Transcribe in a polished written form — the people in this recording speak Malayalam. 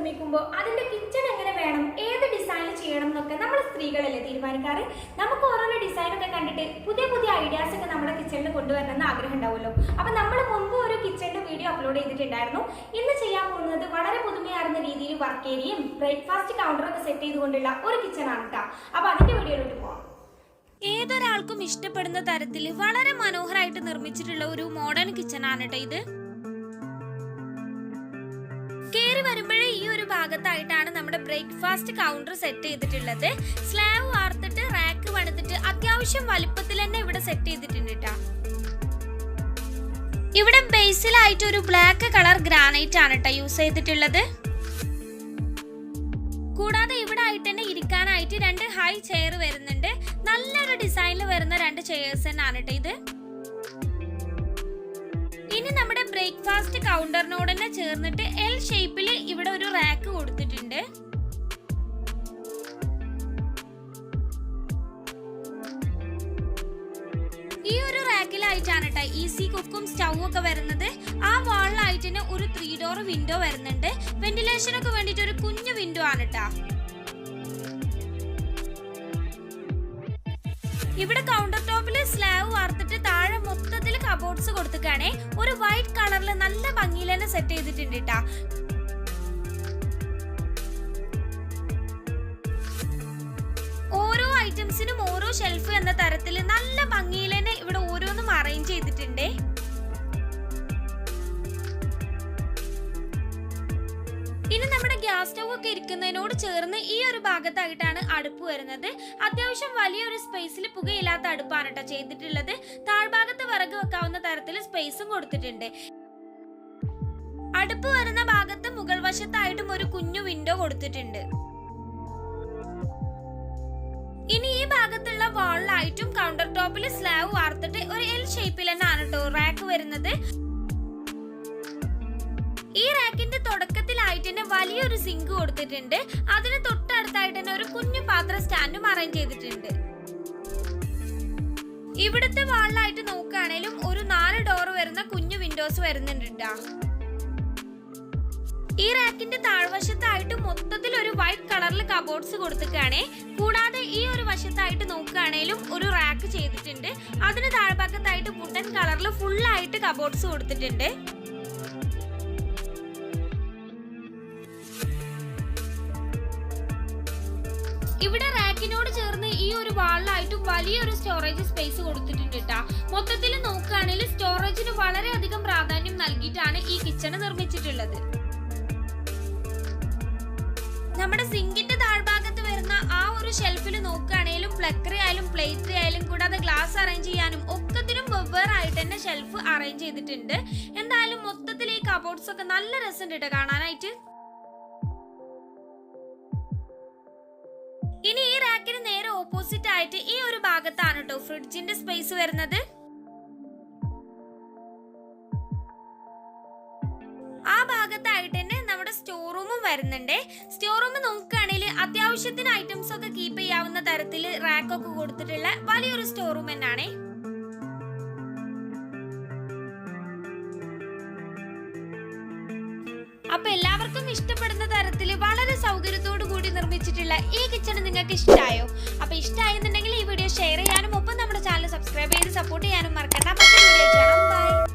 നിർമ്മിക്കുമ്പോൾ അതിന്റെ കിച്ചൺ എങ്ങനെ വേണം, ഏത് ഡിസൈൻ ചെയ്യണം എന്നൊക്കെ നമ്മൾ സ്ത്രീകളല്ലേ തീരുമാനിക്കാറ്. നമുക്ക് ഓരോരോ ഡിസൈനൊക്കെ കണ്ടിട്ട് പുതിയ പുതിയ ഐഡിയാസ് ഒക്കെ നമ്മുടെ കിച്ചണിൽ കൊണ്ടുവരണം എന്ന് ആഗ്രഹം ഉണ്ടാവുമല്ലോ. അപ്പൊ നമ്മൾ മുമ്പ് ഒരു കിച്ചണിന്റെ വീഡിയോ അപ്ലോഡ് ചെയ്തിട്ടുണ്ടായിരുന്നു. ഇന്ന് ചെയ്യാൻ പോകുന്നത് വളരെ പുതുമയാർന്ന രീതിയിൽ വർക്ക് ഏരിയയും ബ്രേക്ക്ഫാസ്റ്റ് കൗണ്ടറൊക്കെ സെറ്റ് ചെയ്തുകൊണ്ടുള്ള ഒരു കിച്ചൺ ആണ് കേട്ടോ. അപ്പൊ അതിന്റെ വീഡിയോയിലോട്ട് പോവാം. ഏതൊരാൾക്കും ഇഷ്ടപ്പെടുന്ന തരത്തിൽ വളരെ മനോഹരമായിട്ട് നിർമ്മിച്ചിട്ടുള്ള ഒരു മോഡേൺ കിച്ചൺ ആണ് കേട്ടോ ഇത്. കേറി വരുമ്പോഴേ ഈ ഒരു ഭാഗത്തായിട്ടാണ് നമ്മുടെ ബ്രേക്ക്ഫാസ്റ്റ് കൗണ്ടർ സെറ്റ് ചെയ്തിട്ടുള്ളത്. സ്ലാബ് വാർത്തിട്ട് റാക്ക് പണിതിട്ട് അത്യാവശ്യം വലുപ്പത്തിൽ തന്നെ ഇവിടെ സെറ്റ് ചെയ്തിട്ടുണ്ട് കേട്ടോ. ഇവിടെ ബേസിലായിട്ട് ഒരു ബ്ലാക്ക് കളർ ഗ്രാനൈറ്റ് ആണ് കേട്ടോ യൂസ് ചെയ്തിട്ടുള്ളത്. കൂടാതെ ഇവിടെ ആയിട്ട് തന്നെ ഇരിക്കാനായിട്ട് 2 ഹൈ ചെയർ വരുന്നുണ്ട്. നല്ലൊരു ഡിസൈനിൽ വരുന്ന 2 ചെയേഴ്സ് തന്നെയാണ് കേട്ടോ ഇത്. ഇനി നമ്മുടെ ബ്രേക്ക്ഫാസ്റ്റ് കൗണ്ടറിനോട് തന്നെ ചേർന്നിട്ട് എൽ ഷേപ്പിൽ ഇവിടെ ഒരു റാക്ക് കൊടുത്തിട്ടുണ്ട്. ഈ ഒരു റാക്കിലായിട്ടാണ് കേട്ടോ ഈസി കുക്കും സ്റ്റൗവും ഒക്കെ വരുന്നത്. ആ വാളിലായിട്ട് തന്നെ ഒരു 3 ഡോർ വിൻഡോ വരുന്നുണ്ട്. വെന്റിലേഷനൊക്കെ വേണ്ടിയിട്ട് ഒരു കുഞ്ഞു വിൻഡോ ആണ് കേട്ടോ. ഇവിടെ കൗണ്ടർ ടോപ്പിൽ സ്ലാബ് വാർത്തിട്ട് താഴെ മൊത്തത്തിൽ കബോർഡ്സ് കൊടുത്തിട്ടാണ് ഒരു വൈറ്റ് കളറിൽ നല്ല ഭംഗിയിൽ തന്നെ സെറ്റ് ചെയ്തിട്ടുണ്ട് കേട്ടോ. ഓരോ ഐറ്റംസിനും ഓരോ ഷെൽഫ് എന്ന തരത്തിൽ നല്ല ഭംഗിയിൽ തന്നെ ഇവിടെ ഓരോന്നും അറേഞ്ച് ചെയ്തിട്ടുണ്ട്. ഇനി നമ്മുടെ ഗ്യാസ് സ്റ്റവ് ഒക്കെ ഇരിക്കുന്നതിനോട് ചേർന്ന് ഈ ഒരു ഭാഗത്തായിട്ടാണ് അടുപ്പ് വരുന്നത്. അത്യാവശ്യം വലിയൊരു സ്പേസിൽ പുകയില്ലാത്ത അടുപ്പാണ് കേട്ടോ ചെയ്തിട്ടുള്ളത്. താഴ്ഭാഗത്ത് വിറക് വെക്കാവുന്ന തരത്തിൽ സ്പേസും കൊടുത്തിട്ടുണ്ട്. അടുപ്പ് വരുന്ന ഭാഗത്ത് മുകൾ വശത്തായിട്ടും ഒരു കുഞ്ഞു വിൻഡോ കൊടുത്തിട്ടുണ്ട്. ഇനി ഈ ഭാഗത്തുള്ള വാളിലായിട്ടും കൗണ്ടർ ടോപ്പിൽ സ്ലാബ് വാർത്തിട്ട് ഒരു എൽ ഷേപ്പിൽ തന്നെയാണ് കേട്ടോ റാക്ക് വരുന്നത്. ഈ റാക്കിന്റെ തുടക്കത്തിലായിട്ട് തന്നെ വലിയൊരു സിങ്ക് കൊടുത്തിട്ടുണ്ട്. അതിന് തൊട്ടടുത്തായിട്ട് തന്നെ ഒരു കുഞ്ഞു പാത്ര സ്റ്റാൻഡും അറേഞ്ച് ചെയ്തിട്ടുണ്ട്. ഇവിടുത്തെ വാളിലായിട്ട് നോക്കുകയാണെങ്കിലും ഒരു 4 ഡോർ വരുന്ന കുഞ്ഞു വിൻഡോസ് വരുന്നുണ്ട് കേട്ടോ. ഈ റാക്കിന്റെ താഴ്വശത്തായിട്ട് മൊത്തത്തിൽ ഒരു വൈറ്റ് കളറിൽ കബോർഡ്സ് കൊടുത്തിട്ടാണ്. കൂടാതെ ഈ ഒരു വശത്തായിട്ട് നോക്കുകയാണെങ്കിലും ഒരു റാക്ക് ചെയ്തിട്ടുണ്ട്. അതിന് താഴ്ഭാഗത്തായിട്ട് വുഡൻ കളറിൽ ഫുള്ളായിട്ട് കബോർഡ്സ് കൊടുത്തിട്ടുണ്ട്. ഇവിടെ റാക്കിനോട് ചേർന്ന് ഈ ഒരു വാളിലായിട്ടും വലിയൊരു സ്റ്റോറേജ് സ്പേസ് കൊടുത്തിട്ടുണ്ട് കേട്ടോ. മൊത്തത്തിൽ നോക്കുകയാണെങ്കിൽ സ്റ്റോറേജിന് വളരെയധികം പ്രാധാന്യം നൽകിയിട്ടാണ് ഈ കിച്ചൺ നിർമ്മിച്ചിട്ടുള്ളത്. നമ്മുടെ സിങ്കിന്റെ താഴ്ഭാഗത്ത് വരുന്ന ആ ഒരു ഷെൽഫിൽ നോക്കുകയാണെങ്കിലും പ്ലക്കറി ആയാലും പ്ലേറ്റ് ആയാലും കൂടാതെ ഗ്ലാസ് അറേഞ്ച് ചെയ്യാനും ഒക്കത്തിനും വെവ്വേറായിട്ട് തന്നെ ഷെൽഫ് അറേഞ്ച് ചെയ്തിട്ടുണ്ട്. എന്തായാലും മൊത്തത്തിൽ ഈ കബോർഡ്സ് ഒക്കെ നല്ല രസമുണ്ട് കേട്ടോ കാണാനായിട്ട്. ഇനി ഈ റാക്കിന് നേരെ ഓപ്പോസിറ്റ് ആയിട്ട് ഈ ഒരു ഭാഗത്താണ് കേട്ടോ ഫ്രിഡ്ജിന്റെ സ്പേസ് വരുന്നത്. ആ ഭാഗത്തായിട്ട് തന്നെ നമ്മുടെ സ്റ്റോർ റൂമും വരുന്നുണ്ട്. സ്റ്റോർ റൂം നോക്കുകയാണെങ്കിൽ അത്യാവശ്യത്തിന് ഐറ്റംസ് ഒക്കെ കീപ്പ് ചെയ്യാവുന്ന തരത്തിൽ റാക്കൊക്കെ കൊടുത്തിട്ടുള്ള വലിയൊരു സ്റ്റോർ റൂം തന്നെയാണ്. അപ്പൊ എല്ലാവർക്കും ഇഷ്ടപ്പെടുന്ന തരത്തിൽ വളരെ സൗകര്യത്തോടു കൂടി നിർമ്മിച്ചിട്ടുള്ള ഈ കിച്ചൺ നിങ്ങൾക്ക് ഇഷ്ടമായോ? അപ്പൊ ഇഷ്ടമായെന്നുണ്ടെങ്കിൽ ഈ വീഡിയോ ഷെയർ ചെയ്യാനും ഒപ്പം നമ്മുടെ ചാനൽ സബ്സ്ക്രൈബ് ചെയ്ത് സപ്പോർട്ട് ചെയ്യാനും മറക്കണ്ട. മറ്റൊരു വീഡിയോ കാണാം. ബൈ.